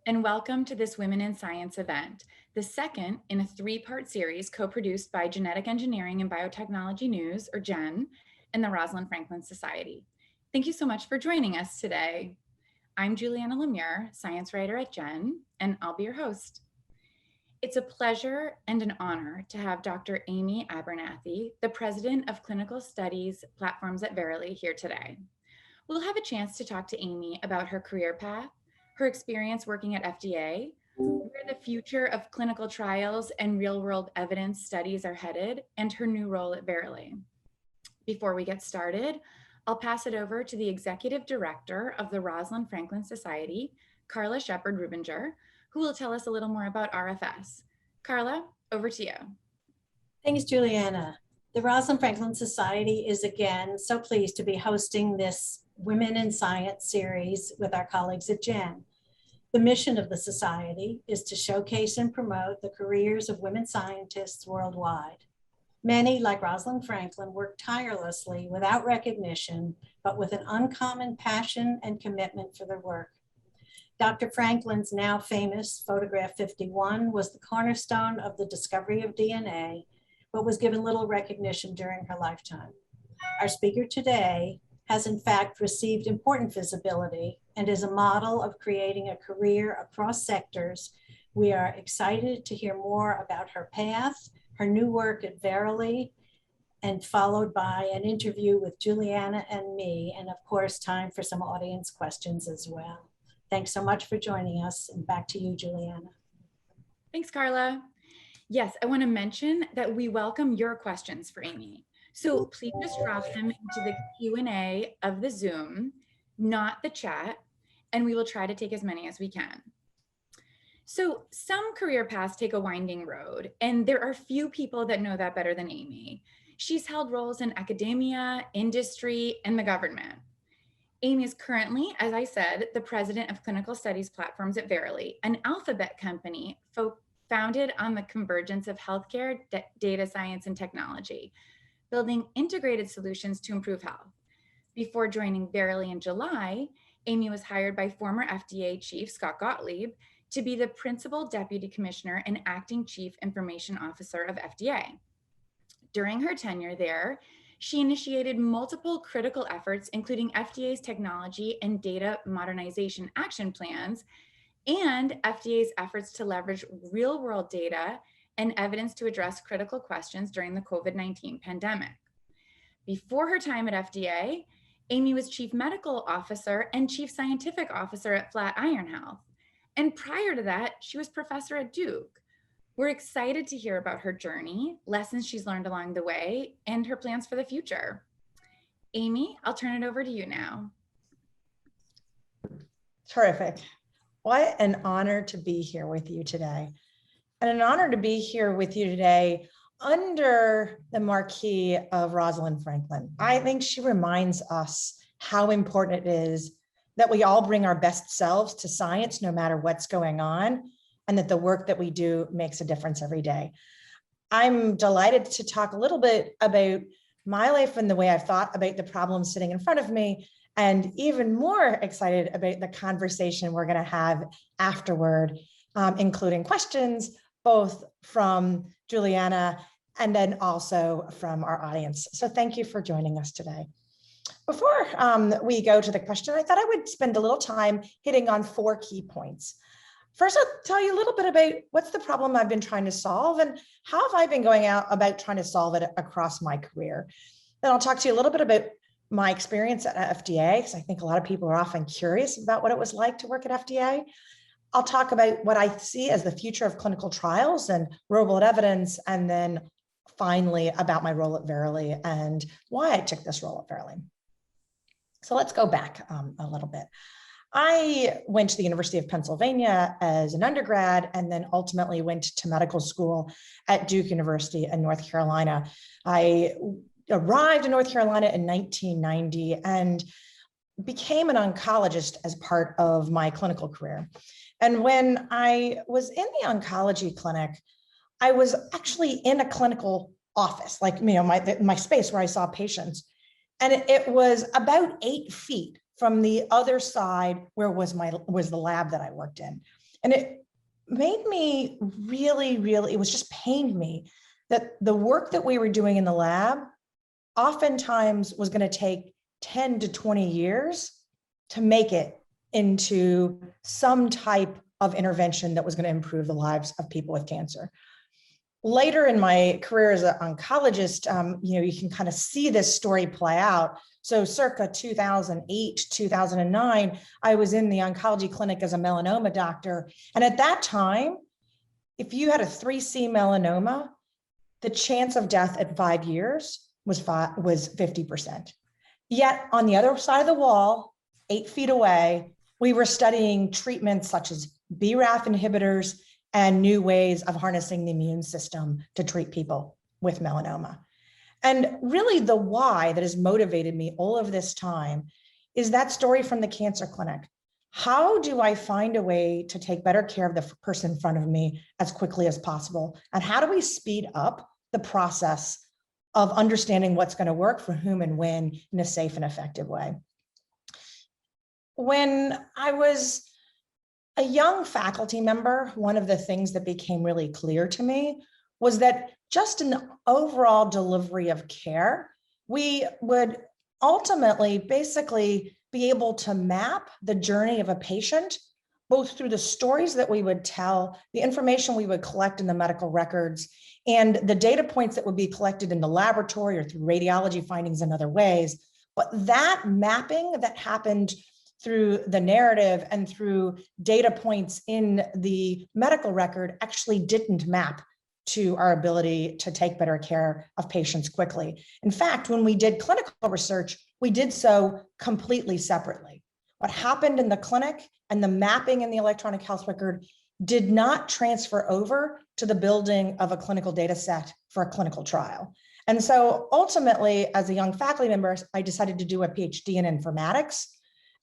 and welcome to this Women in Science event, the second in a three-part series co-produced by Genetic Engineering and Biotechnology News, or GEN, and the Rosalind Franklin Society. Thank you so much for joining us today. I'm Juliana Lemire, science writer at GEN, and I'll be your host. It's a pleasure and an honor to have Dr. Amy Abernathy, the President of Clinical Studies Platforms at Verily, here today. We'll have a chance to talk to Amy about her career path, her experience working at FDA, where the future of clinical trials and real-world evidence studies are headed, and her new role at Verily. Before we get started, I'll pass it over to the Executive Director of the Rosalind Franklin Society, Carla Shepard-Rubinger, who will tell us a little more about RFS. Carla, over to you. Thanks, Juliana. The Rosalind Franklin Society is again so pleased to be hosting this Women in Science series with our colleagues at GEN. The mission of the Society is to showcase and promote the careers of women scientists worldwide. Many, like Rosalind Franklin, work tirelessly without recognition, but with an uncommon passion and commitment for their work. Dr. Franklin's now famous photograph 51 was the cornerstone of the discovery of DNA, but was given little recognition during her lifetime. Our speaker today has in fact received important visibility and is a model of creating a career across sectors. We are excited to hear more about her path, her new work at Verily, and followed by an interview with Juliana and me, and of course, time for some audience questions as well. Thanks so much for joining us, and back to you, Juliana. Thanks, Carla. Yes, I want to mention that we welcome your questions for Amy. So please just drop them into the Q&A of the Zoom, not the chat, and we will try to take as many as we can. So some career paths take a winding road, and there are few people that know that better than Amy. She's held roles in academia, industry, and the government. Amy is currently, as I said, the President of Clinical Studies Platforms at Verily, an alphabet company founded on the convergence of healthcare, data science, and technology, building integrated solutions to improve health. Before joining Verily in July, Amy was hired by former FDA Chief Scott Gottlieb to be the Principal Deputy Commissioner and Acting Chief Information Officer of FDA. During her tenure there, she initiated multiple critical efforts, including FDA's Technology and Data Modernization Action Plans and FDA's efforts to leverage real-world data and evidence to address critical questions during the COVID-19 pandemic. Before her time at FDA, Amy was Chief Medical Officer and Chief Scientific Officer at Flatiron Health. And prior to that, she was professor at Duke. We're excited to hear about her journey, lessons she's learned along the way, and her plans for the future. Amy, I'll turn it over to you now. Terrific. What an honor to be here with you today. And an honor to be here with you today under the marquee of Rosalind Franklin. I think she reminds us how important it is that we all bring our best selves to science, no matter what's going on, and that the work that we do makes a difference every day. I'm delighted to talk a little bit about my life and the way I've thought about the problems sitting in front of me, and even more excited about the conversation we're going to have afterward, including questions both from Juliana and then also from our audience. So thank you for joining us today. Before we go to the question, I thought I would spend a little time hitting on 4 key points. First, I'll tell you a little bit about what's the problem I've been trying to solve and how have I been going out about trying to solve it across my career. Then I'll talk to you a little bit about my experience at FDA, because I think a lot of people are often curious about what it was like to work at FDA. I'll talk about what I see as the future of clinical trials and real-world evidence, and then finally about my role at Verily and why I took this role at Verily. So let's go back a little bit. I went to the University of Pennsylvania as an undergrad and then ultimately went to medical school at Duke University in North Carolina. I arrived in North Carolina in 1990 and became an oncologist as part of my clinical career. And when I was in the oncology clinic, I was actually in a clinical office, like my space where I saw patients. And it was about 8 feet from the other side where was the lab that I worked in. And it made me really, it was just pained me that the work that we were doing in the lab oftentimes was going to take 10 to 20 years to make it into some type of intervention that was going to improve the lives of people with cancer. Later in my career as an oncologist, you can kind of see this story play out. So circa 2008, 2009, I was in the oncology clinic as a melanoma doctor. And at that time, if you had a 3C melanoma, the chance of death at 5 years was 50%. Yet on the other side of the wall, 8 feet away, we were studying treatments such as BRAF inhibitors and new ways of harnessing the immune system to treat people with melanoma. And really the why that has motivated me all of this time is that story from the cancer clinic. How do I find a way to take better care of the person in front of me as quickly as possible? And how do we speed up the process of understanding what's going to work for whom and when in a safe and effective way? When I was a young faculty member, one of the things that became really clear to me was that just in the overall delivery of care, we would ultimately basically be able to map the journey of a patient, both through the stories that we would tell, the information we would collect in the medical records, and the data points that would be collected in the laboratory or through radiology findings in other ways. But that mapping that happened through the narrative and through data points in the medical record actually didn't map to our ability to take better care of patients quickly. In fact, when we did clinical research, we did so completely separately. What happened in the clinic and the mapping in the electronic health record did not transfer over to the building of a clinical data set for a clinical trial. And so ultimately, as a young faculty member, I decided to do a PhD in informatics.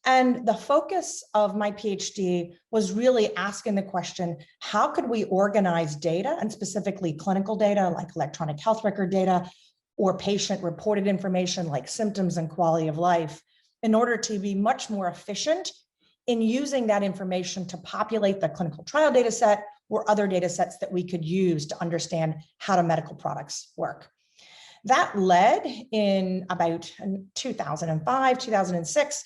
And the focus of my PhD was really asking the question, how could we organize data, and specifically clinical data like electronic health record data or patient reported information like symptoms and quality of life, in order to be much more efficient in using that information to populate the clinical trial data set or other data sets that we could use to understand how do medical products work. That led in about 2005, 2006,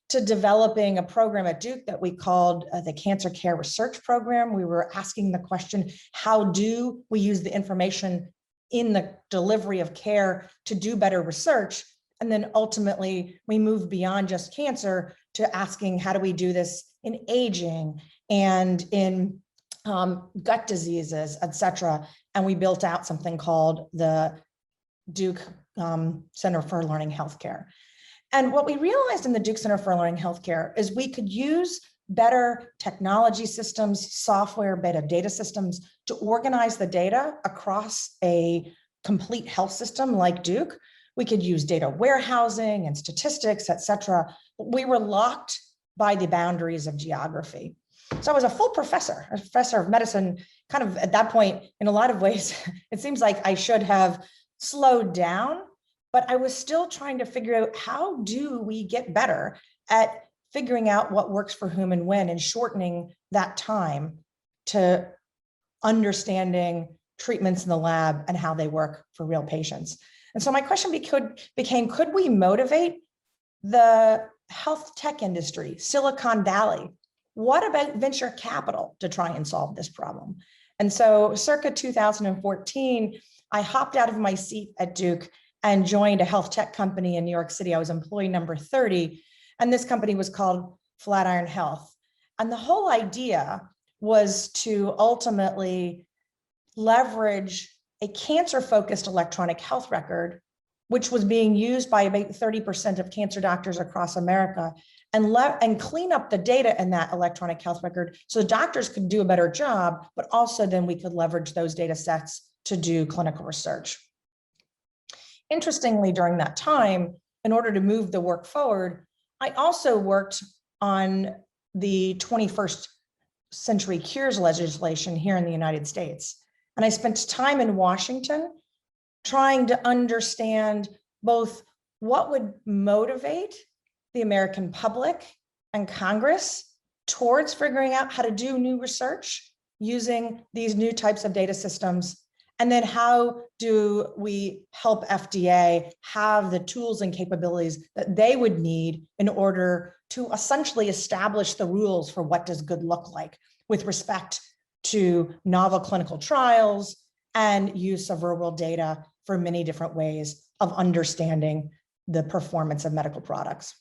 to developing a program at Duke that we called the Cancer Care Research Program. We were asking the question, how do we use the information in the delivery of care to do better research? And then ultimately, we moved beyond just cancer to asking, how do we do this in aging and in gut diseases, et cetera. And we built out something called the Duke Center for Learning Healthcare. And what we realized in the Duke Center for Learning Healthcare is we could use better technology systems, software, better data systems to organize the data across a complete health system like Duke. We could use data warehousing and statistics, et cetera. But we were locked by the boundaries of geography. So I was a full professor, a professor of medicine, kind of at that point, in a lot of ways, it seems like I should have slowed down. But I was still trying to figure out, how do we get better at figuring out what works for whom and when, and shortening that time to understanding treatments in the lab and how they work for real patients. And so my question became, could we motivate the health tech industry, Silicon Valley? What about venture capital to try and solve this problem? And so circa 2014, I hopped out of my seat at Duke and joined a health tech company in New York City. I was employee number 30, and this company was called Flatiron Health. And the whole idea was to ultimately leverage a cancer-focused electronic health record, which was being used by about 30% of cancer doctors across America, and clean up the data in that electronic health record so doctors could do a better job, but also then we could leverage those data sets to do clinical research. Interestingly, during that time, in order to move the work forward, I also worked on the 21st Century Cures legislation here in the United States. And I spent time in Washington trying to understand both what would motivate the American public and Congress towards figuring out how to do new research using these new types of data systems. And then how do we help FDA have the tools and capabilities that they would need in order to essentially establish the rules for what does good look like with respect to novel clinical trials and use of real world data for many different ways of understanding the performance of medical products.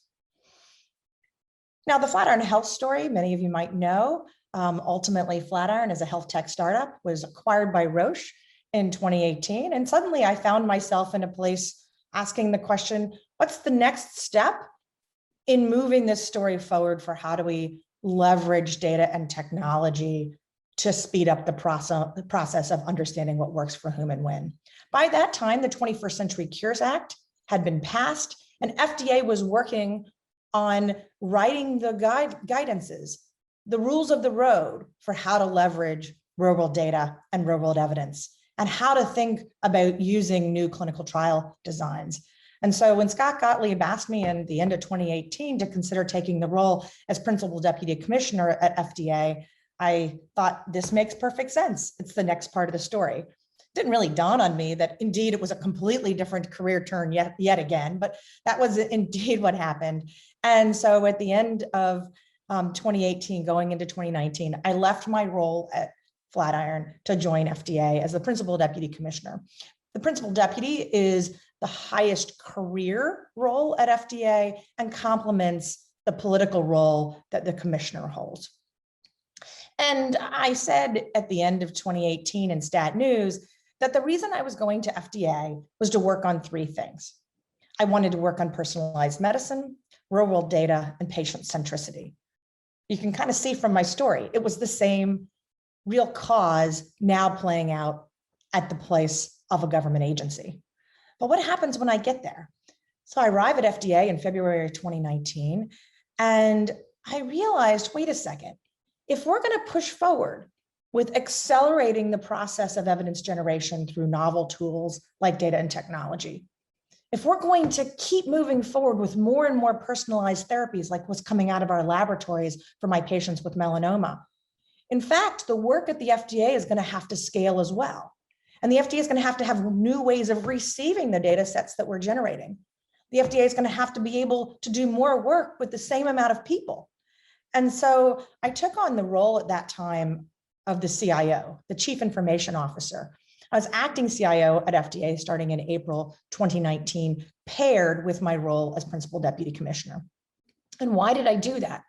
Now, the Flatiron Health story, many of you might know, ultimately Flatiron as a health tech startup was acquired by Roche in 2018. And suddenly I found myself in a place asking the question, what's the next step in moving this story forward for how do we leverage data and technology to speed up the process of understanding what works for whom and when. By that time, the 21st Century Cures Act had been passed and FDA was working on writing the guidances, the rules of the road for how to leverage real world data and real world evidence and how to think about using new clinical trial designs. And so when Scott Gottlieb asked me in the end of 2018 to consider taking the role as Principal Deputy Commissioner at FDA, I thought this makes perfect sense. It's the next part of the story. It didn't really dawn on me that indeed it was a completely different career turn yet again, but that was indeed what happened. And so at the end of 2018, going into 2019, I left my role at Flatiron to join FDA as the Principal Deputy Commissioner. The Principal Deputy is the highest career role at FDA and complements the political role that the commissioner holds. And I said at the end of 2018 in Stat News that the reason I was going to FDA was to work on three things. I wanted to work on personalized medicine, real world data, and patient centricity. You can kind of see from my story, it was the same real cause now playing out at the place of a government agency. But what happens when I get there? So I arrive at FDA in February of 2019, and I realized, wait a second, if we're going to push forward with accelerating the process of evidence generation through novel tools like data and technology, if we're going to keep moving forward with more and more personalized therapies like what's coming out of our laboratories for my patients with melanoma, in fact, the work at the FDA is going to have to scale as well. And the FDA is going to have new ways of receiving the data sets that we're generating. The FDA is going to have to be able to do more work with the same amount of people. And so I took on the role at that time of the CIO, the Chief Information Officer. I was acting CIO at FDA starting in April 2019, paired with my role as Principal Deputy Commissioner. And why did I do that?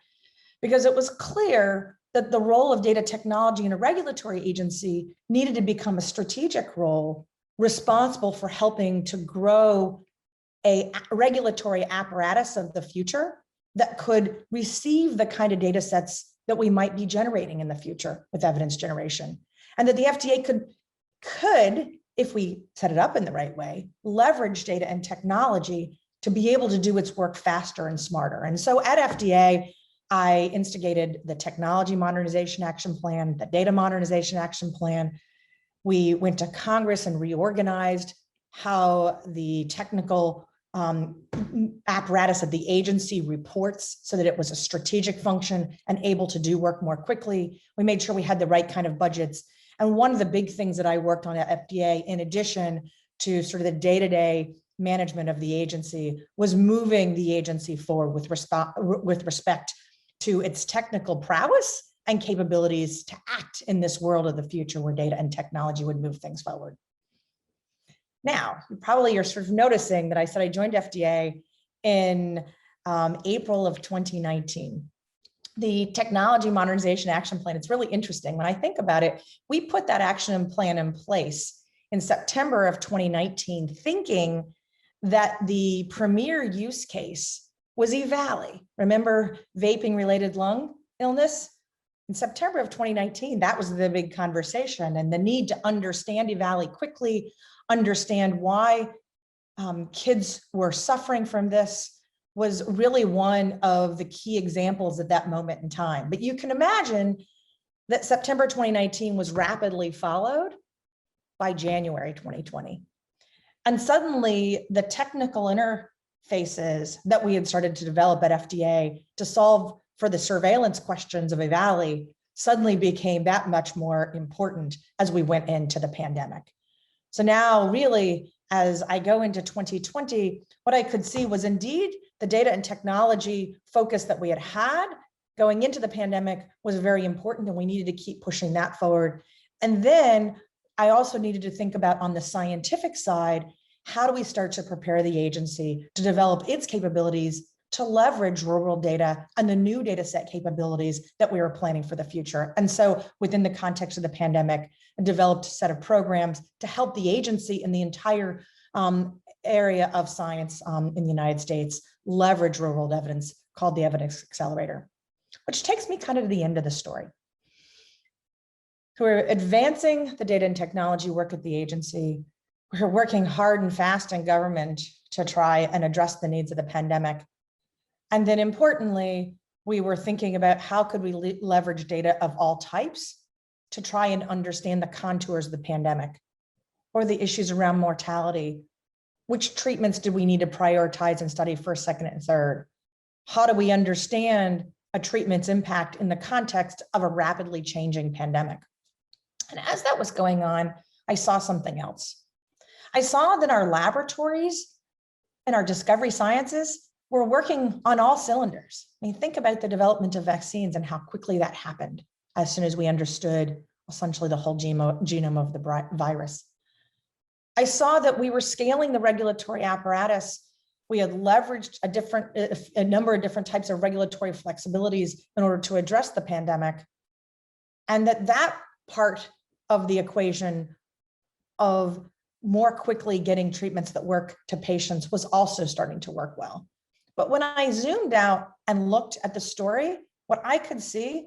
Because it was clear that the role of data technology in a regulatory agency needed to become a strategic role responsible for helping to grow a regulatory apparatus of the future that could receive the kind of data sets that we might be generating in the future with evidence generation. And that the FDA could, if we set it up in the right way, leverage data and technology to be able to do its work faster and smarter. And so at FDA, I instigated the Technology Modernization Action Plan, the Data Modernization Action Plan. We went to Congress and reorganized how the technical apparatus of the agency reports so that it was a strategic function and able to do work more quickly. We made sure we had the right kind of budgets. And one of the big things that I worked on at FDA, in addition to sort of the day-to-day management of the agency, was moving the agency forward with respect to its technical prowess and capabilities to act in this world of the future where data and technology would move things forward. Now, you're sort of noticing that I said I joined FDA in April of 2019. The Technology Modernization Action Plan, it's really interesting. When I think about it, we put that action plan in place in September of 2019, thinking that the premier use case was EVALI. Remember vaping-related lung illness? In September of 2019, that was the big conversation, and the need to understand EVALI quickly, understand why kids were suffering from this was really one of the key examples at that moment in time. But you can imagine that September 2019 was rapidly followed by January 2020. And suddenly the technical interfaces that we had started to develop at FDA to solve for the surveillance questions of a valley suddenly became that much more important as we went into the pandemic. So now really, as I go into 2020, what I could see was indeed the data and technology focus that we had going into the pandemic was very important, and we needed to keep pushing that forward. And then I also needed to think about, on the scientific side, how do we start to prepare the agency to develop its capabilities to leverage real-world data and the new data set capabilities that we were planning for the future. And so within the context of the pandemic, I developed a set of programs to help the agency in the entire area of science in the United States leverage real-world evidence, called the Evidence Accelerator, which takes me kind of to the end of the story. We're advancing the data and technology work at the agency. We're working hard and fast in government to try and address the needs of the pandemic. And then importantly, we were thinking about how could we leverage data of all types to try and understand the contours of the pandemic or the issues around mortality. Which treatments do we need to prioritize and study first, second, and third? How do we understand a treatment's impact in the context of a rapidly changing pandemic? And as that was going on, I saw something else. I saw that our laboratories and our discovery sciences were working on all cylinders. I mean, think about the development of vaccines and how quickly that happened as soon as we understood essentially the whole genome of the virus. I saw that we were scaling the regulatory apparatus. We had leveraged a number of different types of regulatory flexibilities in order to address the pandemic. And that part of the equation of more quickly getting treatments that work to patients was also starting to work well. But when I zoomed out and looked at the story, what I could see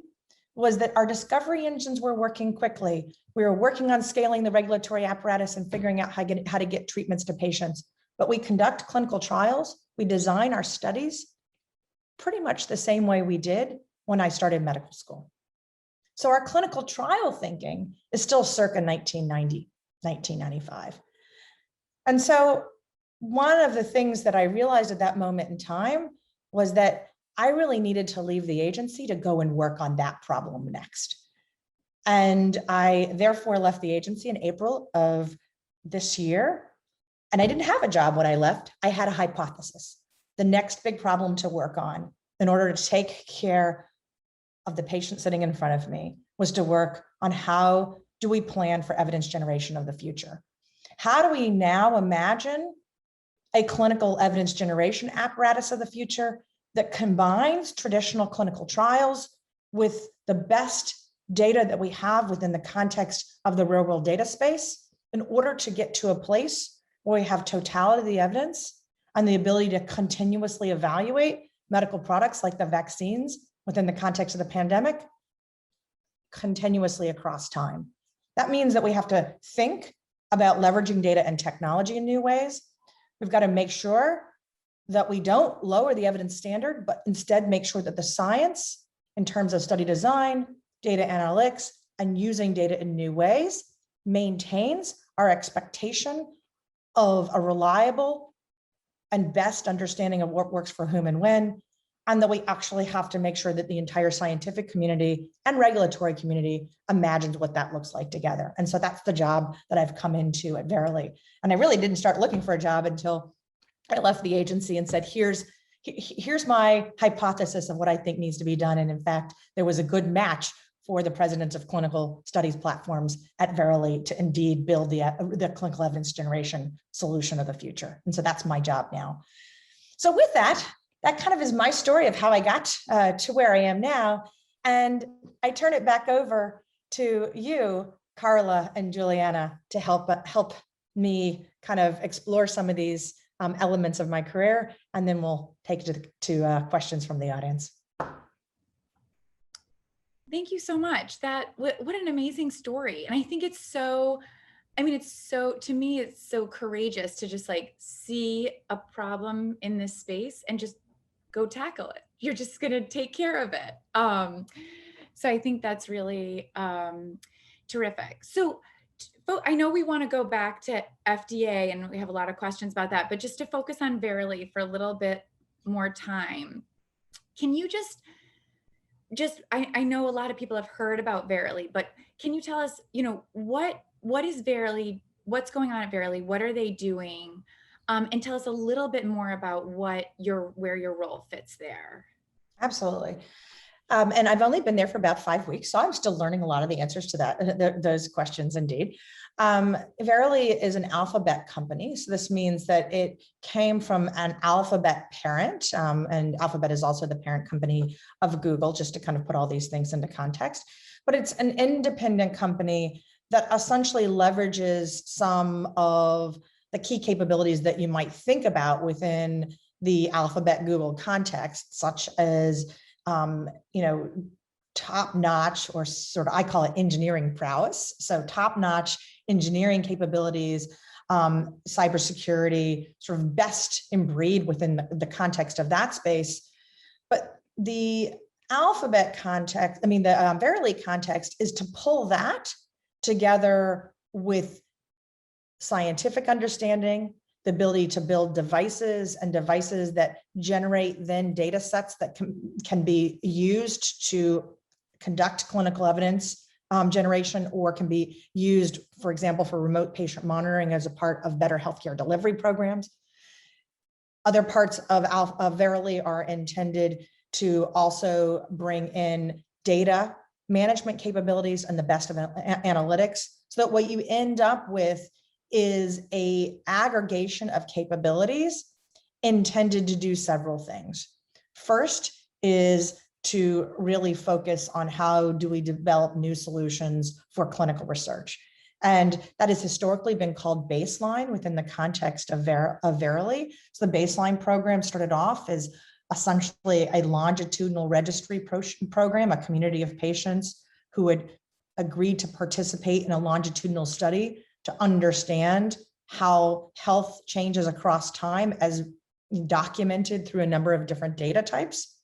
was that our discovery engines were working quickly. We were working on scaling the regulatory apparatus and figuring out how to get treatments to patients. But we conduct clinical trials, we design our studies pretty much the same way we did when I started medical school. So our clinical trial thinking is still circa 1990, 1995. And so one of the things that I realized at that moment in time was that I really needed to leave the agency to go and work on that problem next. And I therefore left the agency in April of this year. And I didn't have a job when I left. I had a hypothesis, the next big problem to work on in order to take care of the patient sitting in front of me was to work on how do we plan for evidence generation of the future? How do we now imagine a clinical evidence generation apparatus of the future that combines traditional clinical trials with the best data that we have within the context of the real world data space in order to get to a place where we have totality of the evidence and the ability to continuously evaluate medical products like the vaccines within the context of the pandemic continuously across time. That means that we have to think about leveraging data and technology in new ways. We've got to make sure that we don't lower the evidence standard, but instead make sure that the science in terms of study design, data analytics, and using data in new ways maintains our expectation of a reliable and best understanding of what works for whom and when, and that we actually have to make sure that the entire scientific community and regulatory community imagines what that looks like together. And so that's the job that I've come into at Verily. And I really didn't start looking for a job until I left the agency and said, here's my hypothesis of what I think needs to be done. And in fact, there was a good match for the presidents of clinical studies platforms at Verily to indeed build the clinical evidence generation solution of the future. And so that's my job now. So with that kind of is my story of how I got to where I am now. And I turn it back over to you, Carla and Juliana, to help me kind of explore some of these elements of my career, and then we'll take it to questions from the audience. Thank you so much. What an amazing story. And I think it's so, I mean, to me, it's so courageous to just like see a problem in this space and just go tackle it. You're just going to take care of it. So I think that's really terrific. So I know we want to go back to FDA and we have a lot of questions about that, but just to focus on Verily for a little bit more time, can you just I know a lot of people have heard about Verily, but can you tell us, what is Verily? What's going on at Verily? What are they doing? And tell us a little bit more about where your role fits there. Absolutely. And I've only been there for about 5 weeks, so I'm still learning a lot of the answers to those questions indeed. Verily is an alphabet company. So this means that it came from an alphabet parent, and Alphabet is also the parent company of Google, just to kind of put all these things into context. But it's an independent company that essentially leverages some of the key capabilities that you might think about within the Alphabet Google context, such as top-notch, or sort of, I call it engineering prowess. So top-notch engineering capabilities, cybersecurity, sort of best in breed within the context of that space. But the Alphabet context, the Verily context, is to pull that together with scientific understanding, the ability to build devices that generate then data sets that can be used to conduct clinical evidence generation, or can be used, for example, for remote patient monitoring as a part of better healthcare delivery programs. Other parts of Verily are intended to also bring in data management capabilities and the best of analytics, so that what you end up with is a aggregation of capabilities intended to do several things. First is to really focus on how do we develop new solutions for clinical research. And that has historically been called baseline within the context of Verily. So the baseline program started off as essentially a longitudinal registry program, a community of patients who would agree to participate in a longitudinal study to understand how health changes across time as documented through a number of different data types.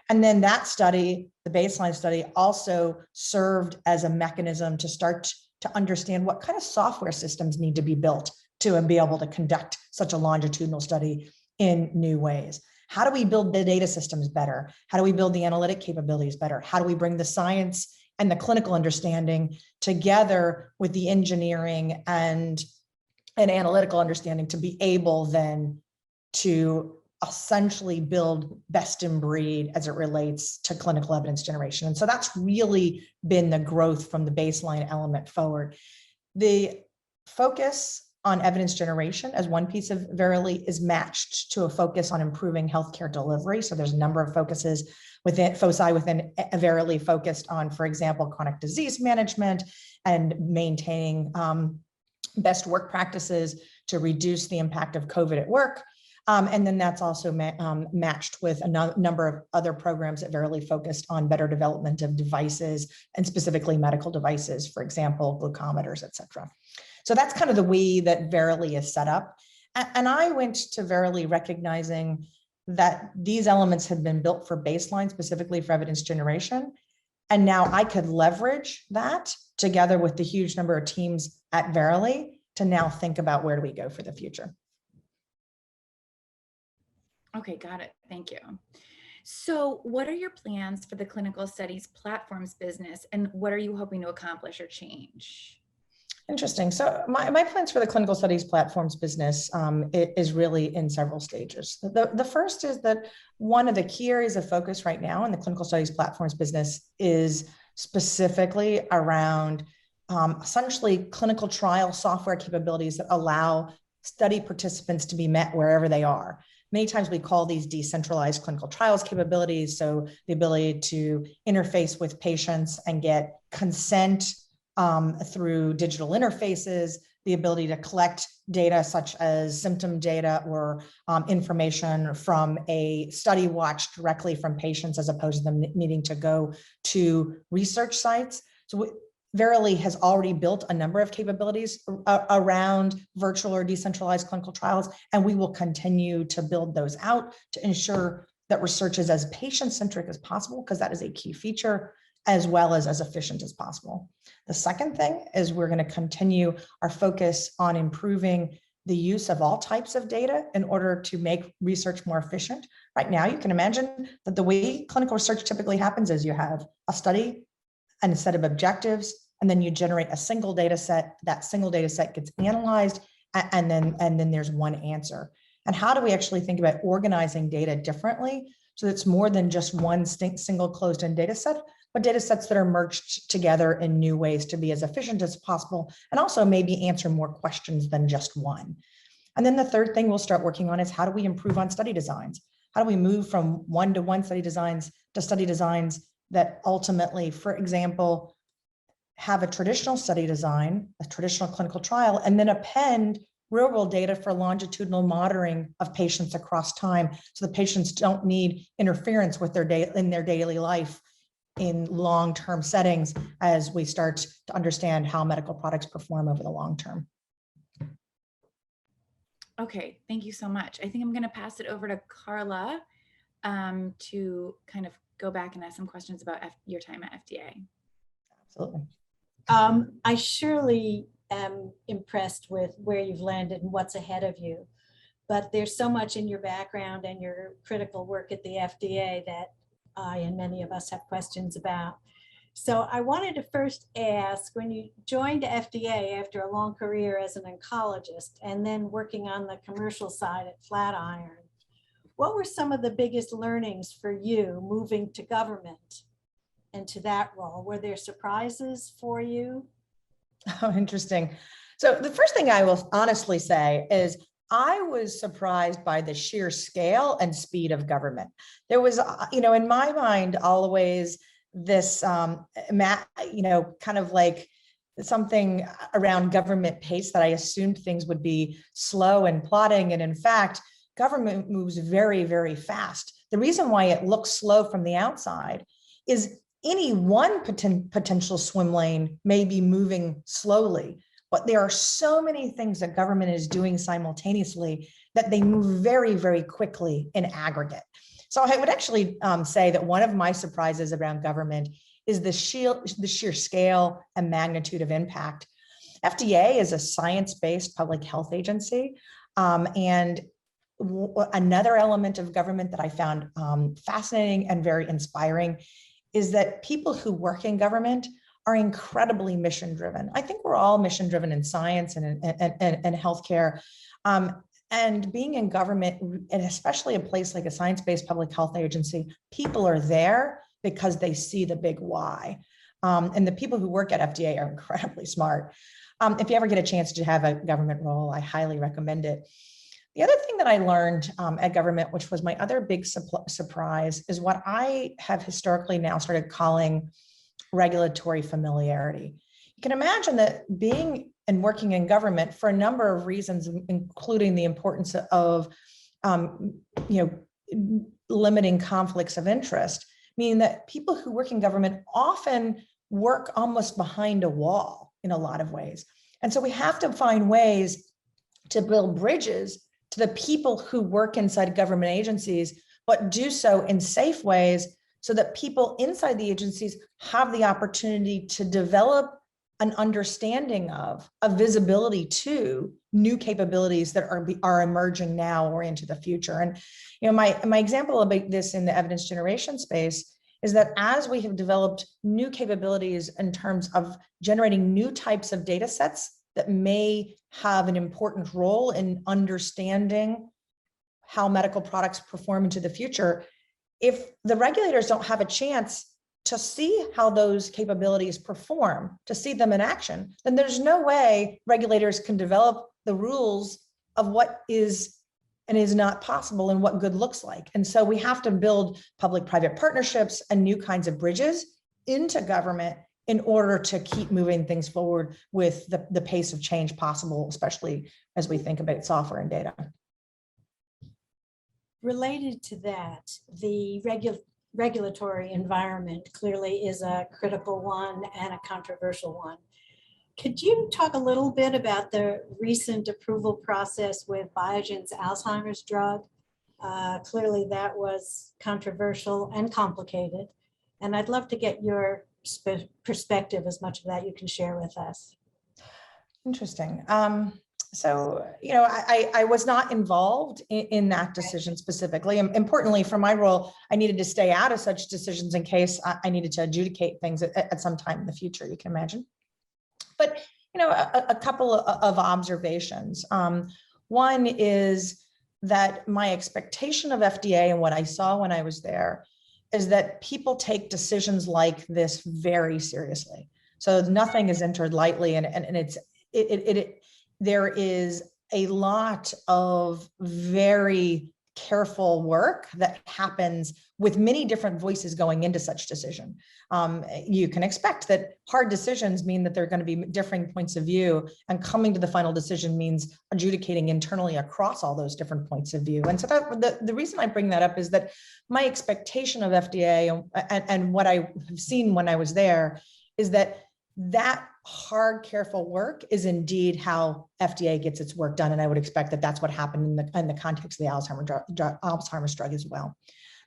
And then that study, the baseline study, also served as a mechanism to start to understand what kind of software systems need to be built to be able to conduct such a longitudinal study in new ways. How do we build the data systems better? How do we build the analytic capabilities better? How do we bring the science and the clinical understanding together with the engineering and analytical understanding to be able then to essentially build best in breed as it relates to clinical evidence generation? And so that's really been the growth from the baseline element forward. The focus on evidence generation as one piece of Verily is matched to a focus on improving healthcare delivery. So there's a number of focuses within Verily focused on, for example, chronic disease management and maintaining best work practices to reduce the impact of COVID at work. And then that's also matched with a number of other programs that Verily focused on better development of devices, and specifically medical devices, for example, glucometers, et cetera. So that's kind of the way that Verily is set up. And I went to Verily recognizing that these elements had been built for baseline, specifically for evidence generation. And now I could leverage that together with the huge number of teams at Verily to now think about where do we go for the future. Okay, got it. Thank you. So what are your plans for the clinical studies platforms business, and what are you hoping to accomplish or change? Interesting. So my plans for the clinical studies platforms business is really in several stages. The first is that one of the key areas of focus right now in the clinical studies platforms business is specifically around essentially clinical trial software capabilities that allow study participants to be met wherever they are. Many times we call these decentralized clinical trials capabilities. So the ability to interface with patients and get consent through digital interfaces, the ability to collect data such as symptom data or information from a study watch directly from patients, as opposed to them needing to go to research sites. So Verily has already built a number of capabilities around virtual or decentralized clinical trials, and we will continue to build those out to ensure that research is as patient-centric as possible, because that is a key feature, as well as efficient as possible. The second thing is we're going to continue our focus on improving the use of all types of data in order to make research more efficient. Right now, you can imagine that the way clinical research typically happens is you have a study and a set of objectives, and then you generate a single data set. That single data set gets analyzed, and then there's one answer. And how do we actually think about organizing data differently so it's more than just one single closed-in data set, but data sets that are merged together in new ways to be as efficient as possible, and also maybe answer more questions than just one. And then the third thing we'll start working on is how do we improve on study designs? How do we move from one-to-one study designs to study designs that ultimately, for example, have a traditional study design, a traditional clinical trial, and then append real-world data for longitudinal monitoring of patients across time, so the patients don't need interference with their daily life in long-term settings as we start to understand how medical products perform over the long term. Okay, thank you so much. I think I'm going to pass it over to Carla to kind of go back and ask some questions about your time at FDA. Absolutely. I surely am impressed with where you've landed and what's ahead of you, but there's so much in your background and your critical work at the FDA that I and many of us have questions about. So I wanted to first ask, when you joined FDA after a long career as an oncologist and then working on the commercial side at Flatiron, what were some of the biggest learnings for you moving to government and to that role? Were there surprises for you? Oh, interesting. So the first thing I will honestly say is I was surprised by the sheer scale and speed of government. There was, in my mind, always this, kind of like something around government pace that I assumed things would be slow and plodding. And in fact, government moves very, very fast. The reason why it looks slow from the outside is any one potential swim lane may be moving slowly, but there are so many things that government is doing simultaneously that they move very, very quickly in aggregate. So I would actually say that one of my surprises around government is the sheer scale and magnitude of impact. FDA is a science-based public health agency, and another element of government that I found fascinating and very inspiring is that people who work in government are incredibly mission driven. I think we're all mission driven in science and healthcare. And being in government, and especially a place like a science-based public health agency, people are there because they see the big why. And the people who work at FDA are incredibly smart. If you ever get a chance to have a government role, I highly recommend it. The other thing that I learned at government, which was my other big surprise, is what I have historically now started calling regulatory familiarity. You can imagine that being and working in government for a number of reasons, including the importance of limiting conflicts of interest, meaning that people who work in government often work almost behind a wall in a lot of ways. And so we have to find ways to build bridges to the people who work inside government agencies, but do so in safe ways so that people inside the agencies have the opportunity to develop an understanding of, a visibility to new capabilities that are emerging now or into the future. And my example about this in the evidence generation space is that as we have developed new capabilities in terms of generating new types of data sets that may have an important role in understanding how medical products perform into the future, if the regulators don't have a chance to see how those capabilities perform, to see them in action, then there's no way regulators can develop the rules of what is and is not possible and what good looks like. And so we have to build public-private partnerships and new kinds of bridges into government in order to keep moving things forward with the pace of change possible, especially as we think about software and data. Related to that, the regulatory environment clearly is a critical one and a controversial one. Could you talk a little bit about the recent approval process with Biogen's Alzheimer's drug? Clearly that was controversial and complicated, and I'd love to get your perspective, as much of that you can share with us. Interesting. So, I was not involved in that decision specifically. And importantly, for my role, I needed to stay out of such decisions in case I needed to adjudicate things at some time in the future, you can imagine. But, a couple of observations. One is that my expectation of FDA and what I saw when I was there is that people take decisions like this very seriously. So nothing is entered lightly, and there is a lot of very careful work that happens with many different voices going into such decision. You can expect that hard decisions mean that there are going to be differing points of view, and coming to the final decision means adjudicating internally across all those different points of view. And so the reason I bring that up is that my expectation of FDA and what I have seen when I was there is that hard, careful work is indeed how FDA gets its work done. And I would expect that that's what happened in the context of the Alzheimer's drug as well.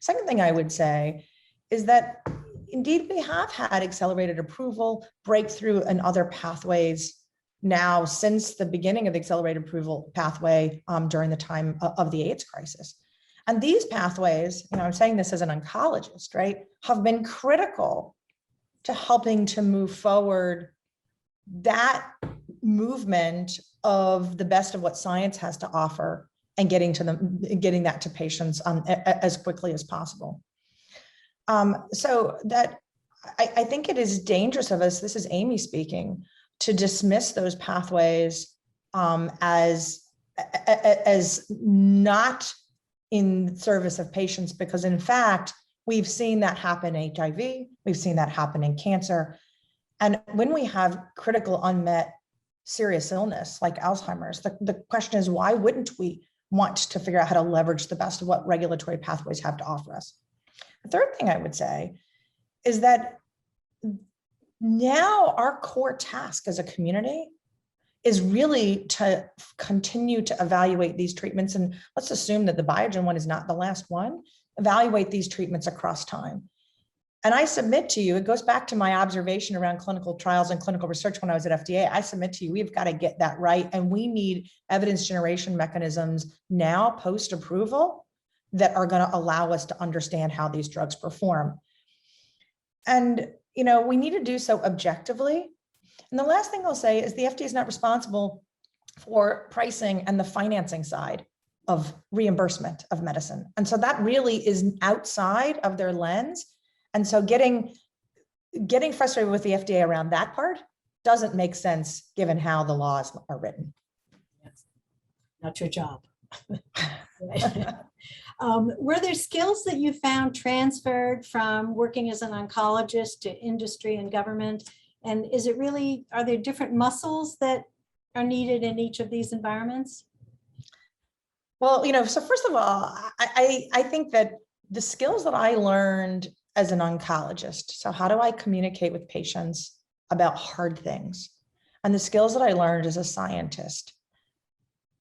Second thing I would say is that indeed we have had accelerated approval, breakthrough, and other pathways now since the beginning of the accelerated approval pathway during the time of the AIDS crisis. And these pathways, I'm saying this as an oncologist, right, have been critical to helping to move forward that movement of the best of what science has to offer and getting that to patients as quickly as possible. So that I think it is dangerous of us, this is Amy speaking, to dismiss those pathways as not in service of patients, because in fact, we've seen that happen in HIV, we've seen that happen in cancer. And when we have critical unmet serious illness like Alzheimer's, the question is, why wouldn't we want to figure out how to leverage the best of what regulatory pathways have to offer us? The third thing I would say is that now our core task as a community is really to continue to evaluate these treatments. And let's assume that the Biogen one is not the last one, evaluate these treatments across time. And I submit to you, it goes back to my observation around clinical trials and clinical research when I was at FDA. I submit to you, we've got to get that right. And we need evidence generation mechanisms now post-approval that are going to allow us to understand how these drugs perform. And, we need to do so objectively. And the last thing I'll say is the FDA is not responsible for pricing and the financing side of reimbursement of medicine. And so that really is outside of their lens. And so getting frustrated with the FDA around that part doesn't make sense given how the laws are written. Yes. Not your job. Were there skills that you found transferred from working as an oncologist to industry and government? And are there different muscles that are needed in each of these environments? Well, so first of all, I think that the skills that I learned as an oncologist, so how do I communicate with patients about hard things? And the skills that I learned as a scientist,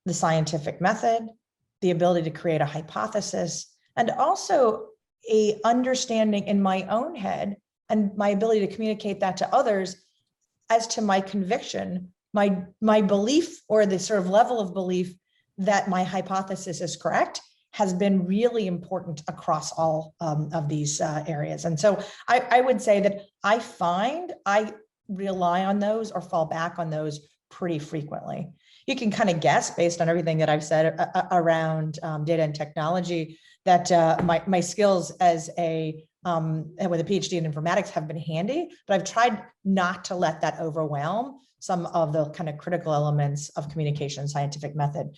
the scientific method, the ability to create a hypothesis, and also a understanding in my own head and my ability to communicate that to others as to my conviction, my belief, or the sort of level of belief that my hypothesis is correct, has been really important across all of these areas. And so I would say that I rely on those or fall back on those pretty frequently. You can kind of guess based on everything that I've said around data and technology that my skills as with a PhD in informatics have been handy, but I've tried not to let that overwhelm some of the kind of critical elements of communication scientific method.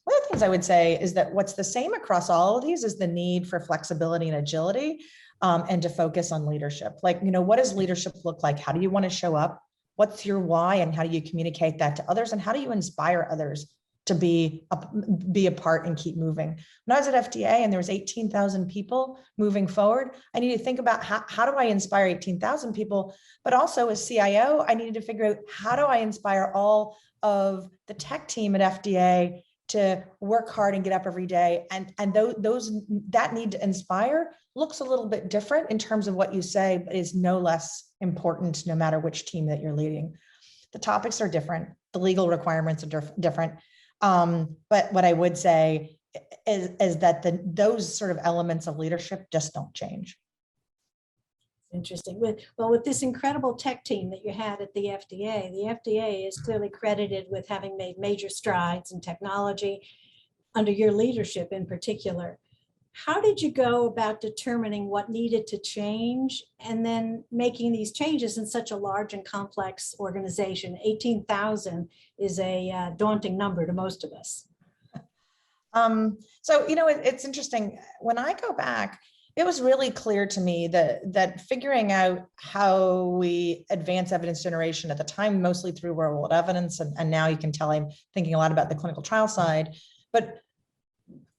One of the things I would say is that what's the same across all of these is the need for flexibility and agility and to focus on leadership. Like, what does leadership look like? How do you want to show up? What's your why, and how do you communicate that to others? And how do you inspire others to be a part and keep moving? When I was at FDA and there was 18,000 people moving forward, I needed to think about how do I inspire 18,000 people, but also as CIO, I needed to figure out how do I inspire all of the tech team at FDA to work hard and get up every day. And that need to inspire looks a little bit different in terms of what you say, but is no less important no matter which team that you're leading. The topics are different. The legal requirements are different. But what I would say is that those sort of elements of leadership just don't change. Interesting. With this incredible tech team that you had at the FDA is clearly credited with having made major strides in technology under your leadership in particular. How did you go about determining what needed to change and then making these changes in such a large and complex organization? 18,000 is a daunting number to most of us. So, it's interesting. When I go back, it was really clear to me that figuring out how we advance evidence generation at the time, mostly through real world evidence, and now you can tell I'm thinking a lot about the clinical trial side, but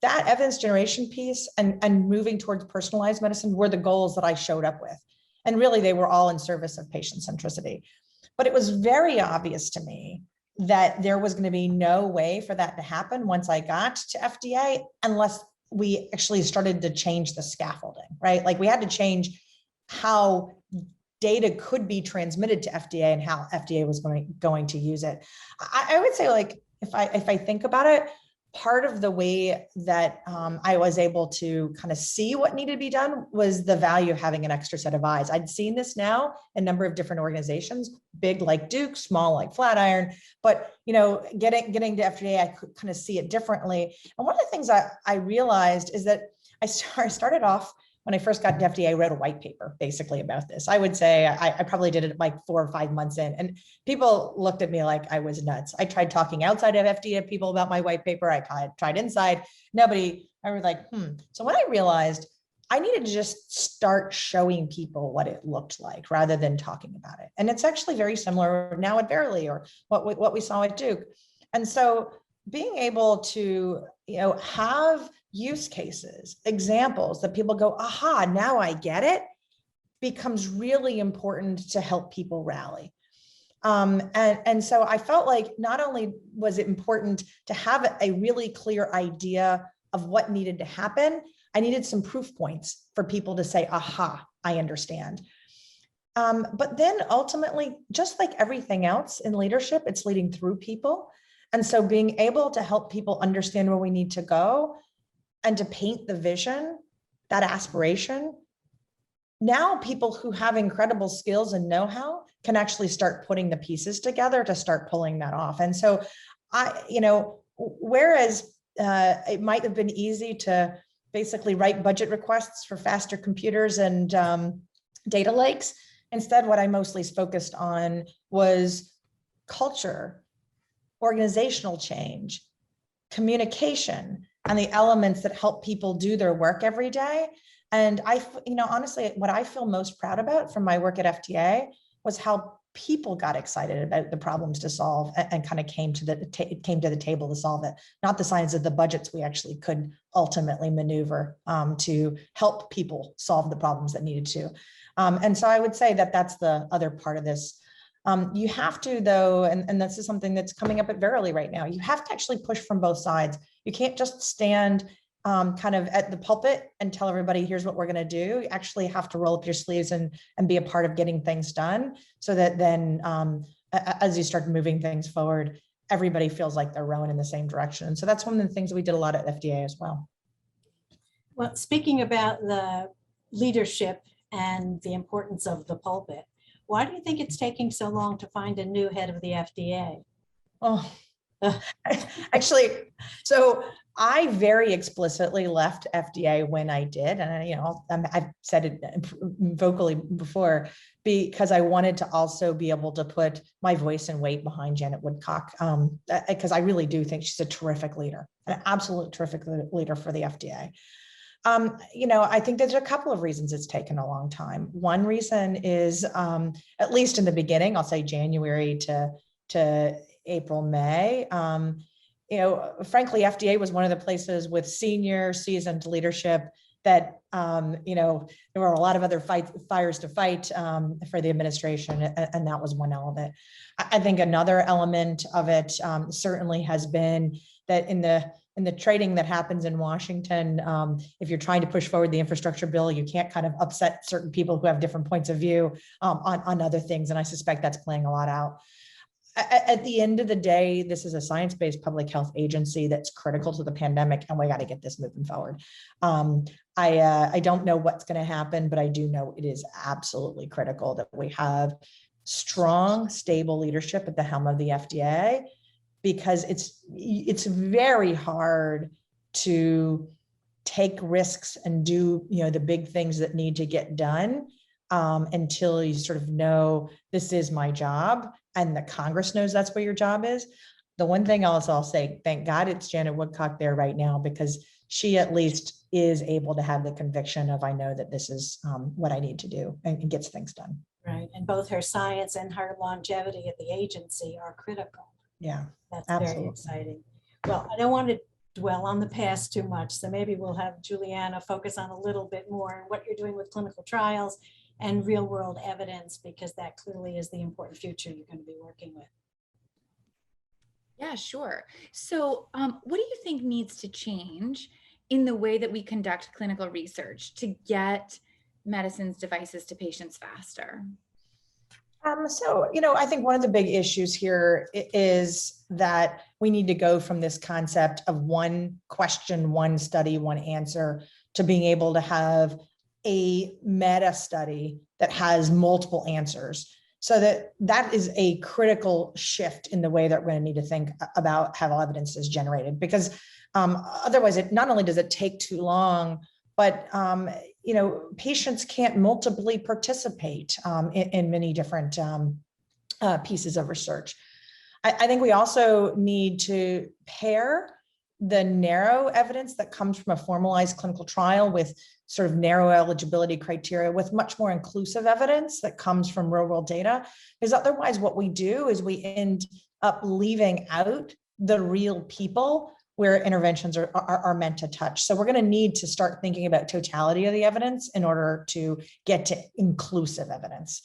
that evidence generation piece and moving towards personalized medicine were the goals that I showed up with. And really, they were all in service of patient centricity. But it was very obvious to me that there was going to be no way for that to happen once I got to FDA, unless we actually started to change the scaffolding, right? Like we had to change how data could be transmitted to FDA and how FDA was going to use it. I would say, like, if I think about it, part of the way that I was able to kind of see what needed to be done was the value of having an extra set of eyes. I'd seen this now in a number of different organizations, big like Duke, small like Flatiron, but getting to FDA, I could kind of see it differently. And one of the things I realized is that I started off when I first got to FDA, I wrote a white paper basically about this. I would say I probably did it like 4 or 5 months in, and people looked at me like I was nuts. I tried talking outside of FDA people about my white paper. I tried inside. Nobody, I was like, So when I realized I needed to just start showing people what it looked like rather than talking about it. And it's actually very similar now at Verily or what we saw at Duke. And so being able to, have use cases, examples that people go, aha, now I get it, becomes really important to help people rally. And so I felt like not only was it important to have a really clear idea of what needed to happen, I needed some proof points for people to say, aha, I understand. But then ultimately, just like everything else in leadership, it's leading through people. And so being able to help people understand where we need to go and to paint the vision, that aspiration, now people who have incredible skills and know-how can actually start putting the pieces together to start pulling that off. And so whereas it might have been easy to basically write budget requests for faster computers and data lakes, instead what I mostly focused on was culture, organizational change, communication, and the elements that help people do their work every day. And honestly, what I feel most proud about from my work at FDA was how people got excited about the problems to solve and kind of came to the table to solve it, not the size of the budgets we actually could ultimately maneuver to help people solve the problems that needed to. And so I would say that that's the other part of this. You have to, though, and this is something that's coming up at Verily right now, you have to actually push from both sides. You can't just stand kind of at the pulpit and tell everybody, here's what we're going to do. You actually have to roll up your sleeves and be a part of getting things done so that then as you start moving things forward, everybody feels like they're rowing in the same direction. And so that's one of the things that we did a lot at FDA as well. Well, speaking about the leadership and the importance of the pulpit, why do you think it's taking so long to find a new head of the FDA? Oh, actually, so I very explicitly left FDA when I did, and I've said it vocally before, because I wanted to also be able to put my voice and weight behind Janet Woodcock, because I really do think she's a terrific leader, an absolute terrific leader for the FDA. I think there's a couple of reasons it's taken a long time. One reason is, at least in the beginning, I'll say January to April, May, frankly, FDA was one of the places with senior seasoned leadership that, there were a lot of other fires to fight for the administration, and that was one element. I think another element of it certainly has been that in the trading that happens in Washington, if you're trying to push forward the infrastructure bill, you can't kind of upset certain people who have different points of view on other things. And I suspect that's playing a lot out. at the end of the day, this is a science-based public health agency that's critical to the pandemic, and we got to get this moving forward. I don't know what's going to happen, but I do know it is absolutely critical that we have strong, stable leadership at the helm of the FDA, because it's very hard to take risks and do, the big things that need to get done until you sort of know this is my job, and the Congress knows that's what your job is. The one thing I'll say, thank God it's Janet Woodcock there right now, because she at least is able to have the conviction of, I know that this is what I need to do, and gets things done. Right, and both her science and her longevity at the agency are critical. Yeah, that's absolutely. Very exciting. Well, I don't want to dwell on the past too much, so maybe we'll have Juliana focus on a little bit more on what you're doing with clinical trials and real world evidence, because that clearly is the important future you're going to be working with. Yeah, sure. So what do you think needs to change in the way that we conduct clinical research to get medicines, devices to patients faster? I think one of the big issues here is that we need to go from this concept of one question, one study, one answer, to being able to have a meta study that has multiple answers. So that is a critical shift in the way that we're going to need to think about how evidence is generated, because otherwise not only does it take too long, but patients can't multiply participate in many different pieces of research. I think we also need to pair the narrow evidence that comes from a formalized clinical trial with sort of narrow eligibility criteria with much more inclusive evidence that comes from real world data, because otherwise what we do is we end up leaving out the real people where interventions are meant to touch. So we're going to need to start thinking about totality of the evidence in order to get to inclusive evidence.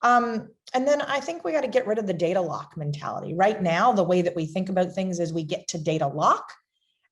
And then I think we got to get rid of the data lock mentality. Right now, the way that we think about things is we get to data lock,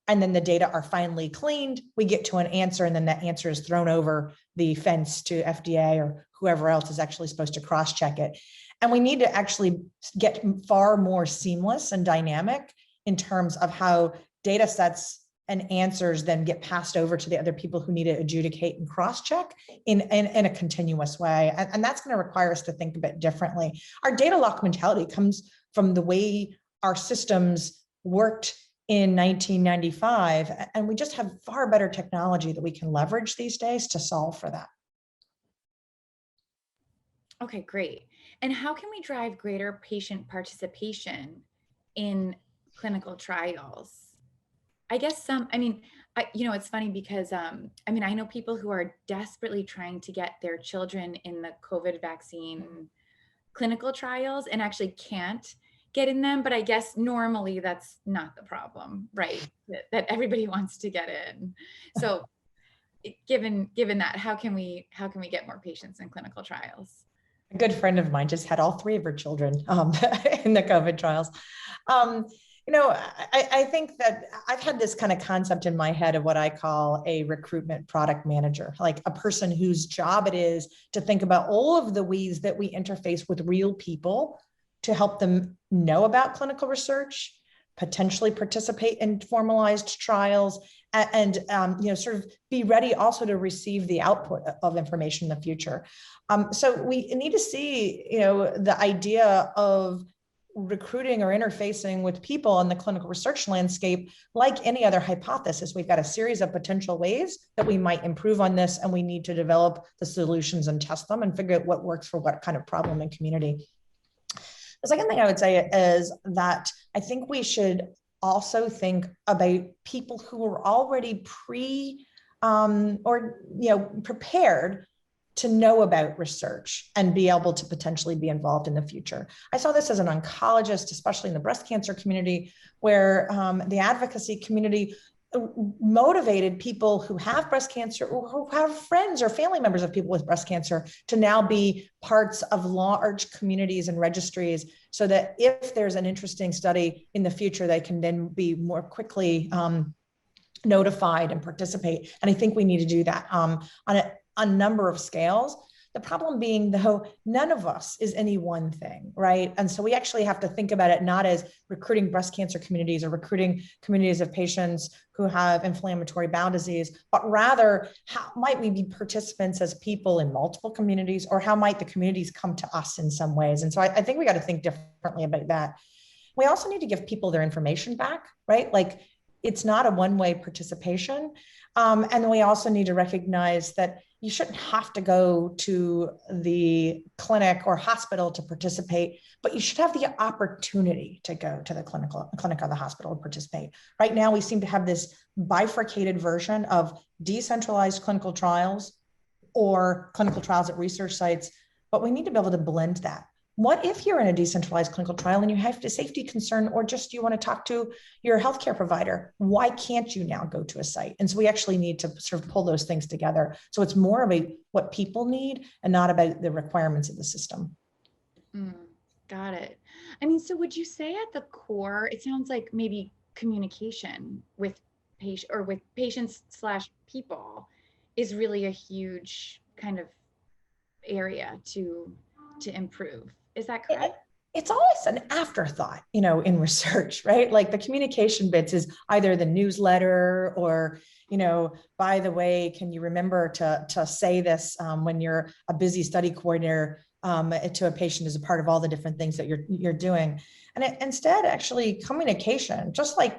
and then the data are finally cleaned. We get to an answer, and then that answer is thrown over the fence to FDA or whoever else is actually supposed to cross-check it. And we need to actually get far more seamless and dynamic in terms of how data sets and answers then get passed over to the other people who need to adjudicate and cross-check in a continuous way. And that's going to require us to think a bit differently. Our data lock mentality comes from the way our systems worked in 1995, and we just have far better technology that we can leverage these days to solve for that. Okay, great. And how can we drive greater patient participation in clinical trials? I guess it's funny because, I know people who are desperately trying to get their children in the COVID vaccine clinical trials and actually can't get in them. But I guess normally that's not the problem, right? That everybody wants to get in. So given that, how can we get more patients in clinical trials? A good friend of mine just had all three of her children in the COVID trials. I think that I've had this kind of concept in my head of what I call a recruitment product manager, like a person whose job it is to think about all of the ways that we interface with real people to help them know about clinical research, potentially participate in formalized trials, and sort of be ready also to receive the output of information in the future. So we need to see, the idea of recruiting or interfacing with people in the clinical research landscape like any other hypothesis. We've got a series of potential ways that we might improve on this, and we need to develop the solutions and test them and figure out what works for what kind of problem and community. The second thing I would say is that I think we should also think about people who are already prepared to know about research and be able to potentially be involved in the future. I saw this as an oncologist, especially in the breast cancer community, where the advocacy community motivated people who have breast cancer or who have friends or family members of people with breast cancer to now be parts of large communities and registries, so that if there's an interesting study in the future, they can then be more quickly notified and participate. And I think we need to do that on a number of scales. The problem being, though, none of us is any one thing, right? And so we actually have to think about it not as recruiting breast cancer communities or recruiting communities of patients who have inflammatory bowel disease, but rather how might we be participants as people in multiple communities, or how might the communities come to us in some ways? And so I think we got to think differently about that. We also need to give people their information back, right? Like, it's not a one-way participation. And we also need to recognize that you shouldn't have to go to the clinic or hospital to participate, but you should have the opportunity to go to the clinic or the hospital to participate. Right now, we seem to have this bifurcated version of decentralized clinical trials or clinical trials at research sites, but we need to be able to blend that. What if you're in a decentralized clinical trial and you have a safety concern, or just you want to talk to your healthcare provider? Why can't you now go to a site? And so we actually need to sort of pull those things together. So it's more about what people need and not about the requirements of the system. Got it. I mean, so would you say at the core, it sounds like maybe communication with patients slash people is really a huge kind of area to improve. Is that correct? It's always an afterthought, in research, right? Like the communication bits is either the newsletter or, by the way, can you remember to say this when you're a busy study coordinator to a patient as a part of all the different things that you're doing. And instead, actually, communication, just like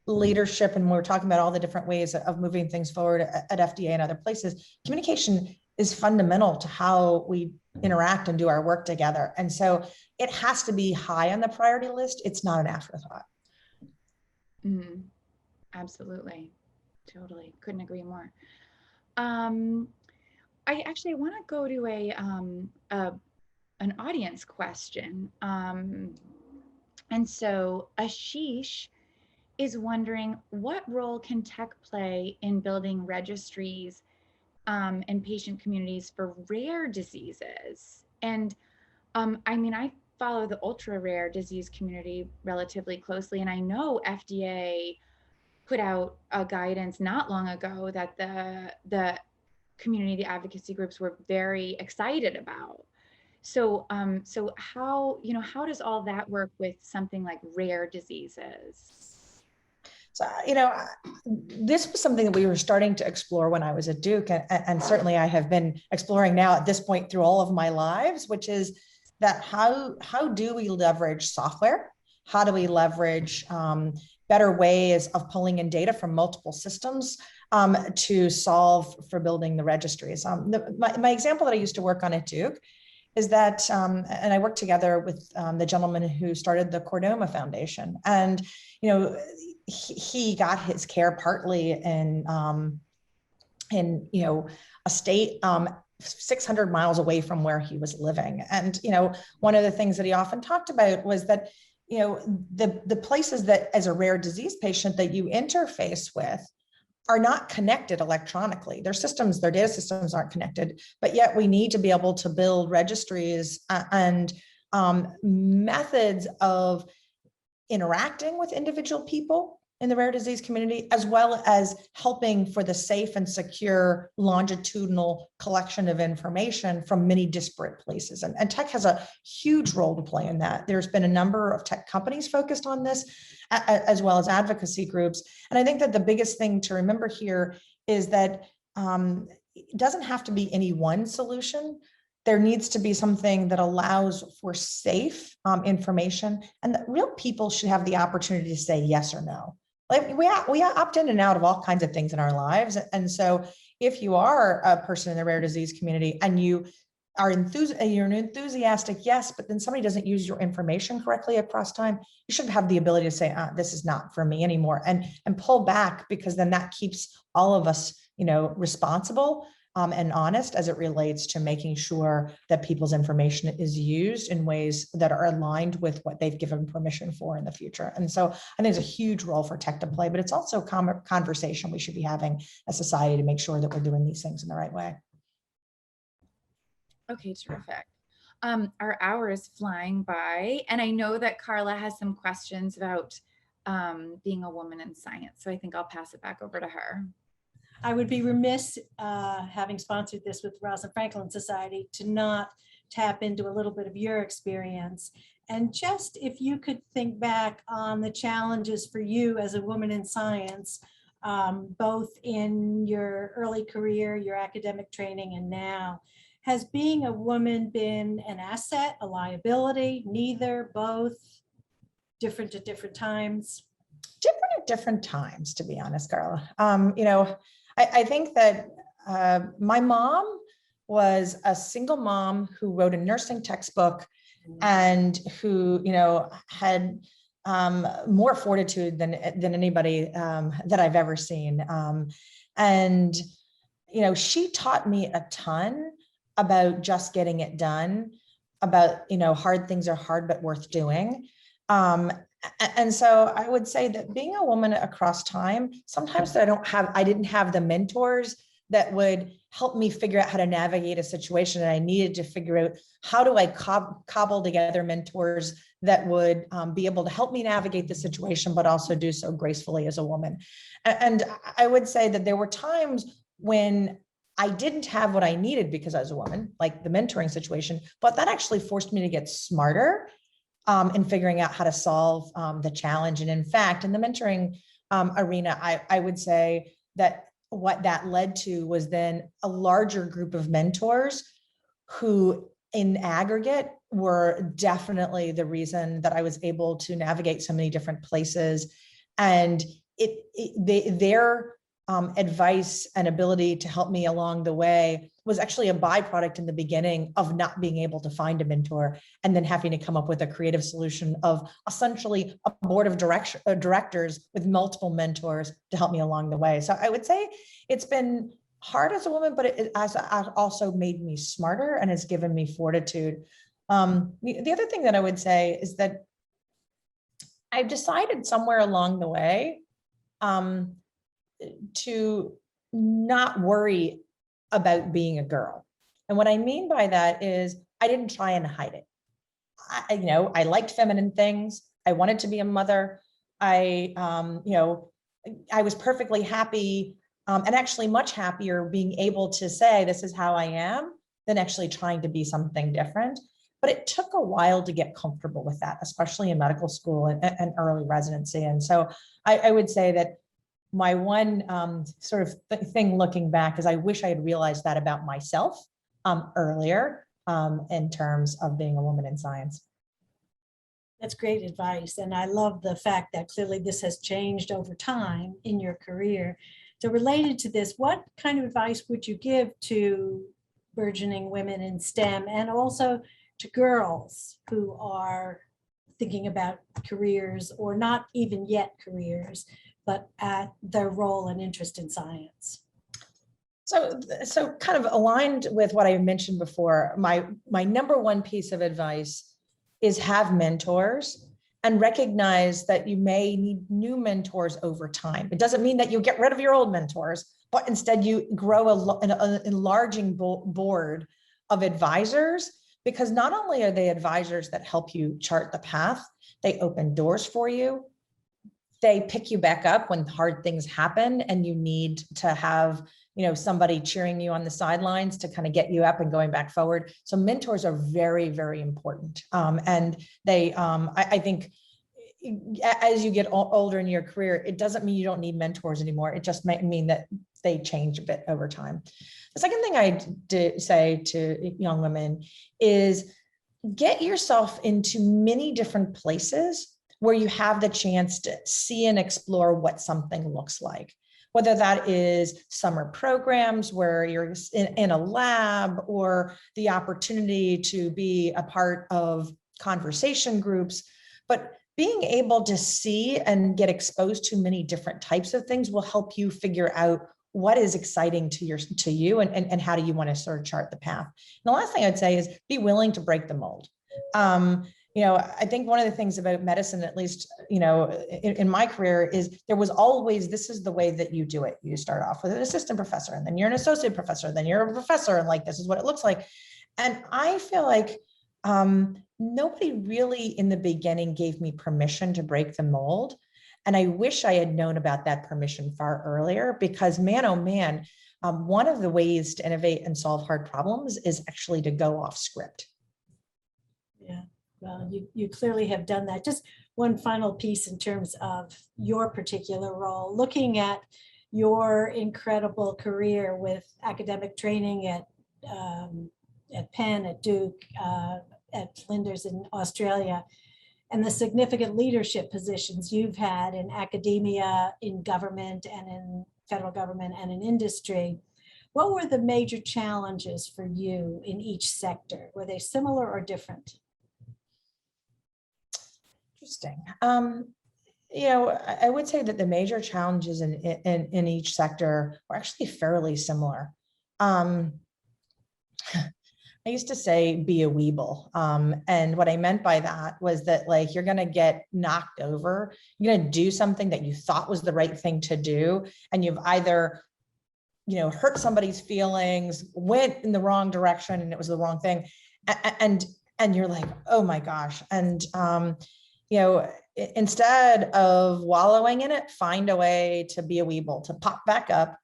leadership, and we're talking about all the different ways of moving things forward at FDA and other places, communication is fundamental to how we interact and do our work together. And so it has to be high on the priority list. It's not an afterthought. Absolutely. Totally. Couldn't agree more. I actually want to go to an audience question. And so Ashish is wondering, what role can tech play in building registries and patient communities for rare diseases? And I mean, I follow the ultra rare disease community relatively closely, and I know FDA put out a guidance not long ago that the community advocacy groups were very excited about. So so how does all that work with something like rare diseases? So, this was something that we were starting to explore when I was at Duke, and certainly I have been exploring now at this point through all of my lives, which is that how do we leverage software? How do we leverage better ways of pulling in data from multiple systems to solve for building the registries? My example that I used to work on at Duke is that, and I worked together with the gentleman who started the Cordoma Foundation, and he got his care partly in a state 600 miles away from where he was living. And one of the things that he often talked about was that the places that, as a rare disease patient, that you interface with are not connected electronically. Their data systems aren't connected, but yet we need to be able to build registries and methods of interacting with individual people in the rare disease community, as well as helping for the safe and secure longitudinal collection of information from many disparate places. And tech has a huge role to play in that. There's been a number of tech companies focused on this, as well as advocacy groups. And I think that the biggest thing to remember here is that it doesn't have to be any one solution. There needs to be something that allows for safe information, and that real people should have the opportunity to say yes or no. Like we opt in and out of all kinds of things in our lives. And so if you are a person in the rare disease community and you're an enthusiastic, yes, but then somebody doesn't use your information correctly across time, you should have the ability to say, this is not for me anymore, and pull back, because then that keeps all of us, responsible and honest as it relates to making sure that people's information is used in ways that are aligned with what they've given permission for in the future. And so I think there's a huge role for tech to play, but it's also a conversation we should be having as society to make sure that we're doing these things in the right way. Okay, terrific. Our hour is flying by, and I know that Carla has some questions about being a woman in science, so I think I'll pass it back over to her. I would be remiss, having sponsored this with Rosalind Franklin Society, to not tap into a little bit of your experience. And just if you could think back on the challenges for you as a woman in science, both in your early career, your academic training, and now. Has being a woman been an asset, a liability, neither, both, different at different times? Different at different times, to be honest, Carla. I think that my mom was a single mom who wrote a nursing textbook and who, had more fortitude than anybody that I've ever seen. And, she taught me a ton about just getting it done, about, hard things are hard, but worth doing. And so I would say that being a woman across time, sometimes I didn't have the mentors that would help me figure out how to navigate a situation. And I needed to figure out, how do I cobble together mentors that would be able to help me navigate the situation, but also do so gracefully as a woman. And I would say that there were times when I didn't have what I needed because I was a woman, like the mentoring situation, but that actually forced me to get smarter in figuring out how to solve the challenge. And in fact, in the mentoring arena, I would say that what that led to was then a larger group of mentors who in aggregate were definitely the reason that I was able to navigate so many different places. And their advice and ability to help me along the way was actually a byproduct in the beginning of not being able to find a mentor, and then having to come up with a creative solution of essentially a board of directors with multiple mentors to help me along the way. So I would say it's been hard as a woman, but it has also made me smarter and has given me fortitude. The other thing that I would say is that I've decided somewhere along the way to not worry about being a girl. And what I mean by that is I didn't try and hide it. I liked feminine things. I wanted to be a mother. I was perfectly happy and actually much happier being able to say, this is how I am, than actually trying to be something different. But it took a while to get comfortable with that, especially in medical school and early residency. And so I would say that my one sort of thing looking back is I wish I had realized that about myself earlier in terms of being a woman in science. That's great advice. And I love the fact that clearly this has changed over time in your career. So related to this, what kind of advice would you give to burgeoning women in STEM and also to girls who are thinking about careers or not even yet careers, but at their role and interest in science? So kind of aligned with what I mentioned before, my number one piece of advice is have mentors and recognize that you may need new mentors over time. It doesn't mean that you get rid of your old mentors, but instead you grow an enlarging board of advisors, because not only are they advisors that help you chart the path, they open doors for you. They pick you back up when hard things happen and you need to have somebody cheering you on the sidelines to kind of get you up and going back forward. So mentors are very, very important. And they, I think as you get older in your career, it doesn't mean you don't need mentors anymore. It just might mean that they change a bit over time. The second thing I say to young women is get yourself into many different places where you have the chance to see and explore what something looks like. Whether that is summer programs where you're in a lab, or the opportunity to be a part of conversation groups. But being able to see and get exposed to many different types of things will help you figure out what is exciting to you and how do you want to sort of chart the path. And the last thing I'd say is be willing to break the mold. I think one of the things about medicine, at least, in my career, is there was always, this is the way that you do it. You start off with an assistant professor, and then you're an associate professor, then you're a professor, and like, this is what it looks like. And I feel like nobody really in the beginning gave me permission to break the mold. And I wish I had known about that permission far earlier, because man, oh man, one of the ways to innovate and solve hard problems is actually to go off script. Yeah, well, you clearly have done that. Just one final piece in terms of your particular role, looking at your incredible career with academic training at Penn, at Duke, at Flinders in Australia, and the significant leadership positions you've had in academia, in government, and in federal government, and in industry. What were the major challenges for you in each sector? Were they similar or different? Interesting. I would say that the major challenges in each sector were actually fairly similar. I used to say be a weeble. And what I meant by that was that, like, you're going to get knocked over. You're going to do something that you thought was the right thing to do. And you've either, hurt somebody's feelings, went in the wrong direction, and it was the wrong thing. And you're like, oh my gosh. And, instead of wallowing in it, find a way to be a weeble, to pop back up,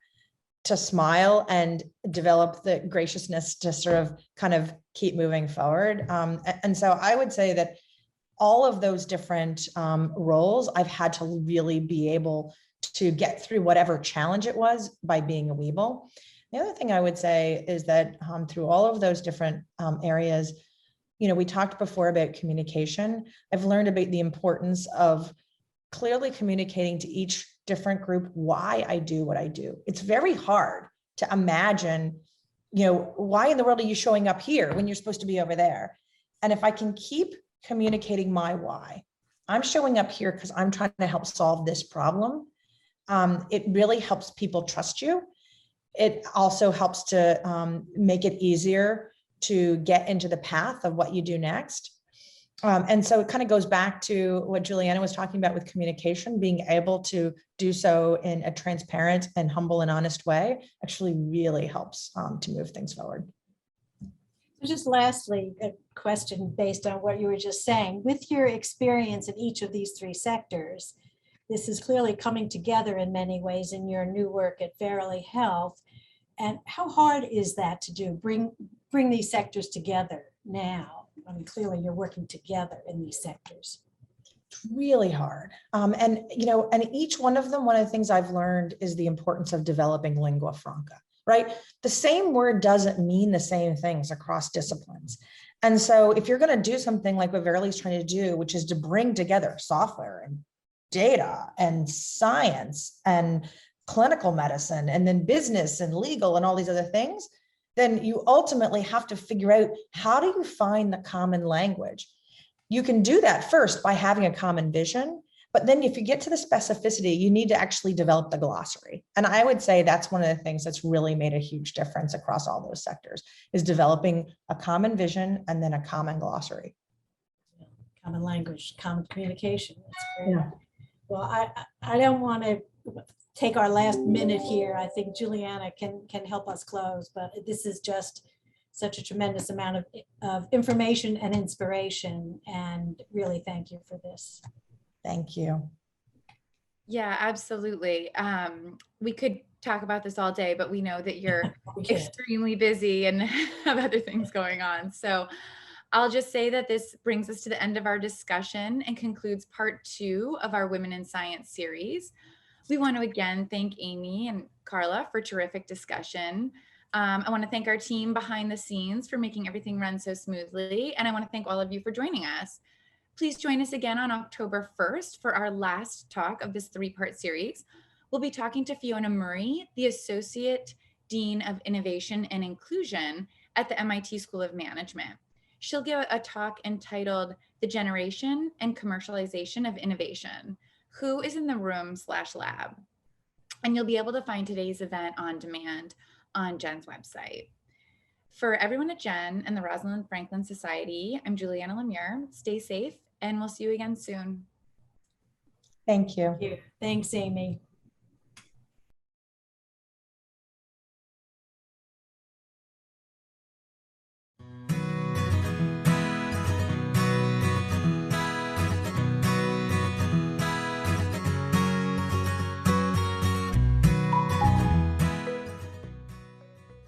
to smile, and develop the graciousness to sort of kind of keep moving forward. And so I would say that all of those different roles, I've had to really be able to get through whatever challenge it was by being a weeble. The other thing I would say is that through all of those different areas, we talked before about communication. I've learned about the importance of clearly communicating to each different group why I do what I do. It's very hard to imagine, why in the world are you showing up here when you're supposed to be over there? And if I can keep communicating my why, I'm showing up here because I'm trying to help solve this problem. It really helps people trust you. It also helps to make it easier to get into the path of what you do next. And so it kind of goes back to what Juliana was talking about with communication. Being able to do so in a transparent and humble and honest way actually really helps to move things forward. So just lastly, a question based on what you were just saying. With your experience in each of these three sectors, this is clearly coming together in many ways in your new work at Verily Health. And how hard is that to do? Bring these sectors together now? I mean, clearly you're working together in these sectors. It's really hard. And each one of them, one of the things I've learned is the importance of developing lingua franca, right? The same word doesn't mean the same things across disciplines. And so if you're going to do something like what Verily is trying to do, which is to bring together software and data and science and clinical medicine, and then business and legal and all these other things, then you ultimately have to figure out, how do you find the common language? You can do that first by having a common vision, but then if you get to the specificity, you need to actually develop the glossary. And I would say that's one of the things that's really made a huge difference across all those sectors, is developing a common vision and then a common glossary. Common language, common communication. That's great. Yeah. Well, I don't want to take our last minute here. I think Juliana can help us close, but this is just such a tremendous amount of information and inspiration, and really thank you for this. Thank you. Yeah, absolutely. We could talk about this all day, but we know that you're extremely busy and have other things going on. So I'll just say that this brings us to the end of our discussion and concludes part 2 of our Women in Science series. We want to again thank Amy and Carla for terrific discussion. I want to thank our team behind the scenes for making everything run so smoothly. And I want to thank all of you for joining us. Please join us again on October 1st for our last talk of this 3-part series. We'll be talking to Fiona Murray, the Associate Dean of Innovation and Inclusion at the MIT School of Management. She'll give a talk entitled The Generation and Commercialization of Innovation: Who is in the Room/Lab? And you'll be able to find today's event on demand on Jen's website. For everyone at Jen and the Rosalind Franklin Society, I'm Juliana Lemure. Stay safe, and we'll see you again soon. Thank you. Thanks, Amy.